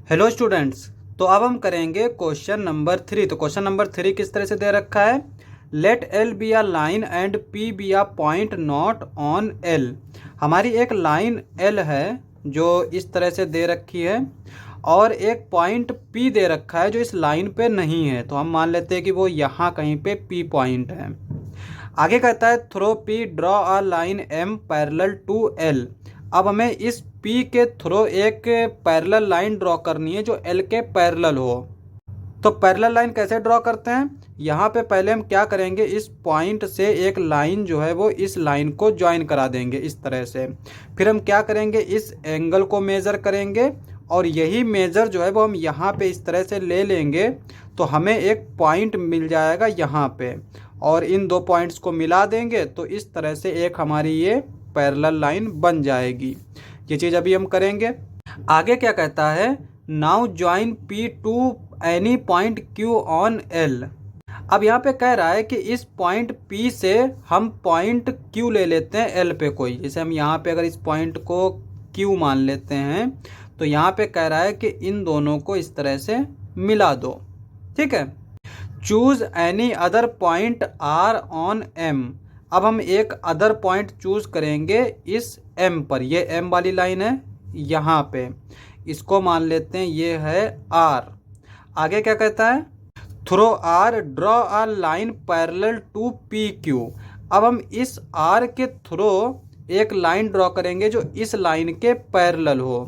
Hello students. तो अब हम करेंगे क्वेश्चन नंबर 3। तो क्वेश्चन नंबर 3 किस तरह से दे रखा है, let L be a line and P be a point not on L. हमारी एक लाइन एल है जो इस तरह से दे रखी है और एक पॉइंट पी दे रखा है जो इस लाइन पे नहीं है। तो हम मान लेते हैं कि वो यहाँ कहीं पे पी पॉइंट है। आगे कहता है through P draw a line M parallel to L. अब हमें इस P के थ्रो एक पैरेलल लाइन ड्रॉ करनी है जो L के पैरेलल हो। तो पैरेलल लाइन कैसे ड्रॉ करते हैं, यहाँ पे पहले हम क्या करेंगे, इस पॉइंट से एक लाइन जो है वो इस लाइन को ज्वाइन करा देंगे इस तरह से। फिर हम क्या करेंगे, इस एंगल को मेज़र करेंगे और यही मेज़र जो है वो हम यहाँ पे इस तरह से ले लेंगे तो हमें एक पॉइंट मिल जाएगा यहाँ पे, और इन दो पॉइंट्स को मिला देंगे तो इस तरह से एक हमारी ये पैरेलल लाइन बन जाएगी। ये चीज़ अभी हम करेंगे। आगे क्या कहता है, now join P to any point Q on L. अब यहाँ पे कह रहा है कि इस पॉइंट P से हम पॉइंट Q ले लेते हैं L पे कोई। जैसे हम यहाँ पे अगर इस पॉइंट को Q मान लेते हैं तो यहाँ पे कह रहा है कि इन दोनों को इस तरह से मिला दो। ठीक है, choose any other point R on M। अब हम एक अदर पॉइंट चूज करेंगे इस M पर। ये M वाली लाइन है यहाँ पे, इसको मान लेते हैं ये है R। आगे क्या कहता है, through R draw a line parallel to PQ। अब हम इस R के थ्रो एक लाइन ड्रॉ करेंगे जो इस लाइन के पैरेलल हो।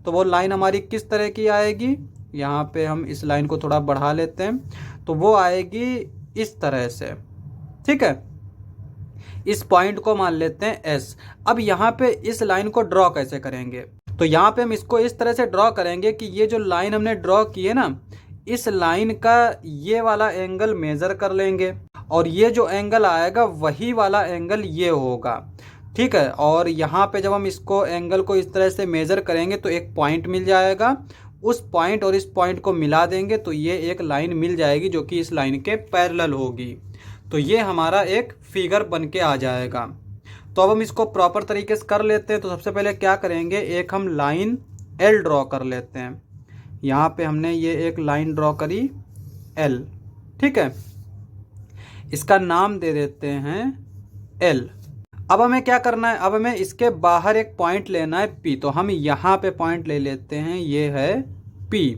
तो वो लाइन हमारी किस तरह की आएगी, यहाँ पे हम इस लाइन को थोड़ा बढ़ा लेते हैं तो वो आएगी इस तरह से। ठीक है, इस पॉइंट को मान लेते हैं S। अब यहाँ पे इस लाइन को ड्रॉ कैसे करेंगे, तो यहाँ पे हम इसको इस तरह से ड्रॉ करेंगे कि ये जो लाइन हमने ड्रॉ की है ना, इस लाइन का ये वाला एंगल मेज़र कर लेंगे और ये जो एंगल आएगा वही वाला एंगल ये होगा। ठीक है, और यहाँ पे जब हम इसको एंगल को इस तरह से मेज़र करेंगे तो एक पॉइंट मिल जाएगा, उस पॉइंट और इस पॉइंट को मिला देंगे तो ये एक लाइन मिल जाएगी जो कि इस लाइन के पैरेलल होगी। तो ये हमारा एक फिगर बन के आ जाएगा। तो अब हम इसको प्रॉपर तरीके से कर लेते हैं। तो सबसे पहले क्या करेंगे, एक हम लाइन L ड्रॉ कर लेते हैं। यहाँ पे हमने ये एक लाइन ड्रॉ करी L। ठीक है, इसका नाम दे देते हैं L। अब हमें क्या करना है, अब हमें इसके बाहर एक पॉइंट लेना है P। तो हम यहाँ पे पॉइंट ले लेते हैं, ये है P।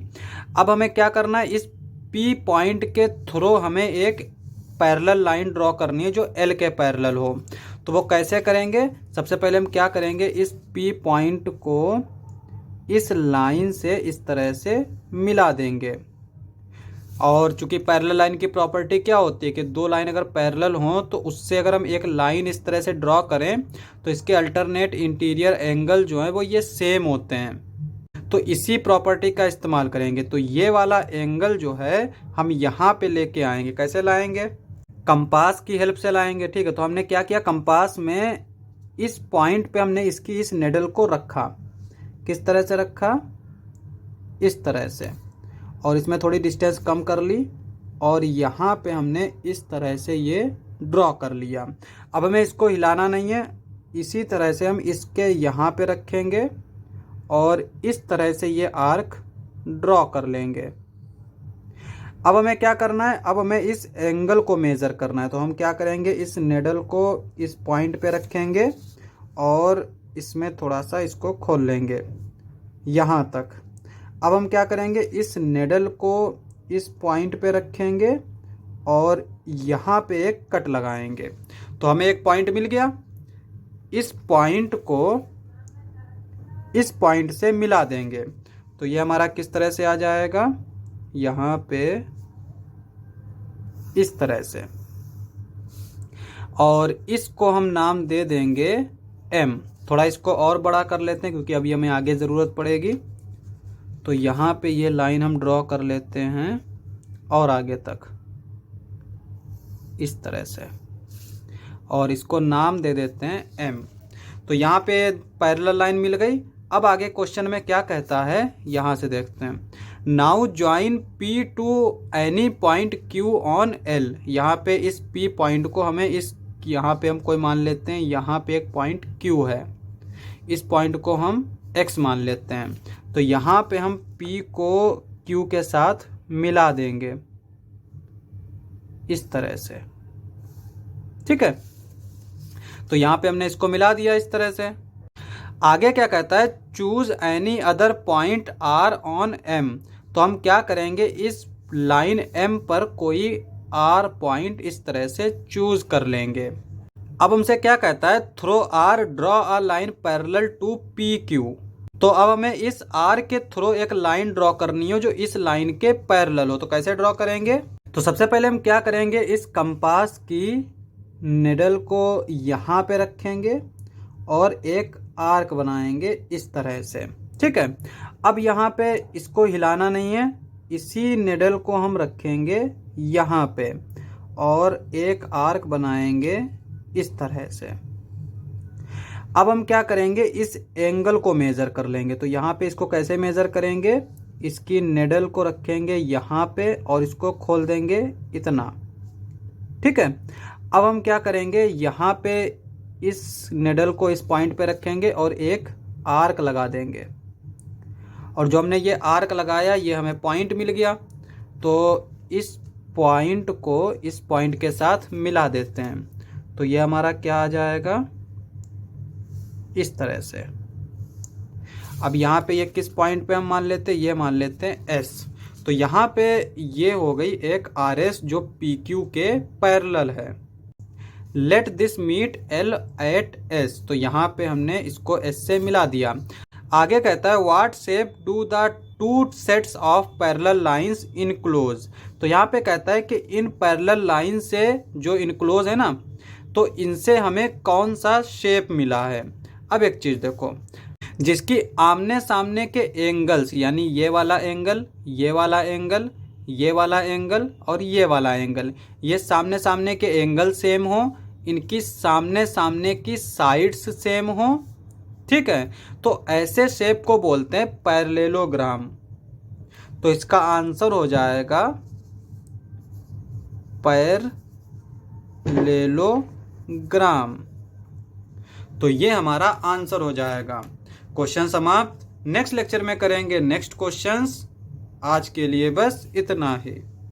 अब हमें क्या करना है, इस P पॉइंट के थ्रू हमें एक पैरेलल लाइन ड्रॉ करनी है जो L के पैरेलल हो। तो वो कैसे करेंगे, सबसे पहले हम क्या करेंगे, इस P पॉइंट को इस लाइन से इस तरह से मिला देंगे। और चूंकि पैरेलल लाइन की प्रॉपर्टी क्या होती है कि दो लाइन अगर पैरेलल हों तो उससे अगर हम एक लाइन इस तरह से ड्रॉ करें तो इसके अल्टरनेट इंटीरियर एंगल जो है वो ये सेम होते हैं। तो इसी प्रॉपर्टी का इस्तेमाल करेंगे। तो ये वाला एंगल जो है हम यहाँ पे लेके आएंगे। कैसे लाएंगे, कंपास की हेल्प से लाएंगे। ठीक है, तो हमने क्या किया, कंपास में इस पॉइंट पे हमने इसकी इस नेडल को रखा। किस तरह से रखा, इस तरह से, और इसमें थोड़ी डिस्टेंस कम कर ली और यहाँ पे हमने इस तरह से ये ड्रॉ कर लिया। अब हमें इसको हिलाना नहीं है, इसी तरह से हम इसके यहाँ पे रखेंगे और इस तरह से ये आर्क ड्रॉ कर लेंगे। अब हमें क्या करना है, अब हमें इस एंगल को मेज़र करना है। तो हम क्या करेंगे, इस नेडल को इस पॉइंट पे रखेंगे और इसमें थोड़ा सा इसको खोल लेंगे यहाँ तक। अब हम क्या करेंगे, इस नेडल को इस पॉइंट पे रखेंगे और यहाँ पे एक कट लगाएंगे। तो हमें एक पॉइंट मिल गया, इस पॉइंट को इस पॉइंट से मिला देंगे। तो ये हमारा किस तरह से आ जाएगा, यहाँ पे इस तरह से, और इसको हम नाम दे देंगे M। थोड़ा इसको और बड़ा कर लेते हैं क्योंकि अभी हमें आगे ज़रूरत पड़ेगी। तो यहाँ पे ये लाइन हम ड्रॉ कर लेते हैं और आगे तक इस तरह से, और इसको नाम दे देते हैं M। तो यहाँ पे पैरेलल लाइन मिल गई। अब आगे क्वेश्चन में क्या कहता है, यहाँ से देखते हैं। Now join P to any point Q on L। यहाँ पे इस P पॉइंट को हमें इस, यहाँ पे हम कोई मान लेते हैं, यहाँ पे एक पॉइंट Q है, इस पॉइंट को हम X मान लेते हैं। तो यहाँ पे हम P को Q के साथ मिला देंगे इस तरह से, ठीक है। तो यहाँ पे हमने इसको मिला दिया इस तरह से। आगे क्या कहता है, choose any other point R on M. तो हम क्या करेंगे, इस लाइन एम पर कोई आर पॉइंट इस तरह से चूज कर लेंगे। अब हमसे क्या कहता है, through R draw a line parallel to P Q. तो अब हमें इस आर के थ्रो एक लाइन ड्रॉ करनी हो जो इस लाइन के पैरेलल हो। तो कैसे ड्रॉ करेंगे, तो सबसे पहले हम क्या करेंगे, इस कंपास की निडल को यहाँ पे रखेंगे और एक आर्क बनाएंगे इस तरह से, ठीक है। अब यहाँ पे इसको हिलाना नहीं है, इसी निडल को हम रखेंगे यहाँ पे और एक आर्क बनाएंगे इस तरह से। अब हम क्या करेंगे, इस एंगल को मेज़र कर लेंगे। तो यहाँ पे इसको कैसे मेज़र करेंगे, इसकी निडल को रखेंगे यहाँ पे और इसको खोल देंगे इतना, ठीक है। अब हम क्या करेंगे, यहाँ पे इस निडल को इस पॉइंट पे रखेंगे और एक आर्क लगा देंगे। और जो हमने ये आर्क लगाया ये हमें पॉइंट मिल गया। तो इस पॉइंट को इस पॉइंट के साथ मिला देते हैं। तो ये हमारा क्या आ जाएगा, इस तरह से। अब यहाँ पे ये किस पॉइंट पे हम मान लेते हैं, ये मान लेते हैं एस। तो यहाँ पे ये हो गई एक आर एस जो पी क्यू के पैरेलल है। Let this meet L at S. तो यहाँ पे हमने इसको एस से मिला दिया। आगे कहता है what shape do the two sets of parallel lines enclose. तो यहाँ पे कहता है कि इन पैरेलल लाइन से जो इनक्लोज है ना, तो इनसे हमें कौन सा शेप मिला है। अब एक चीज़ देखो, जिसकी आमने सामने के एंगल्स, यानी ये वाला एंगल, ये वाला एंगल, ये वाला एंगल और ये वाला एंगल, ये सामने सामने के एंगल सेम हो, इनकी सामने सामने की साइड्स सेम हो, ठीक है। तो ऐसे शेप को बोलते हैं पैरेललोग्राम। तो इसका आंसर हो जाएगा पैरेललोग्राम। तो ये हमारा आंसर हो जाएगा। क्वेश्चन समाप्त। नेक्स्ट लेक्चर में करेंगे नेक्स्ट क्वेश्चंस। आज के लिए बस इतना ही।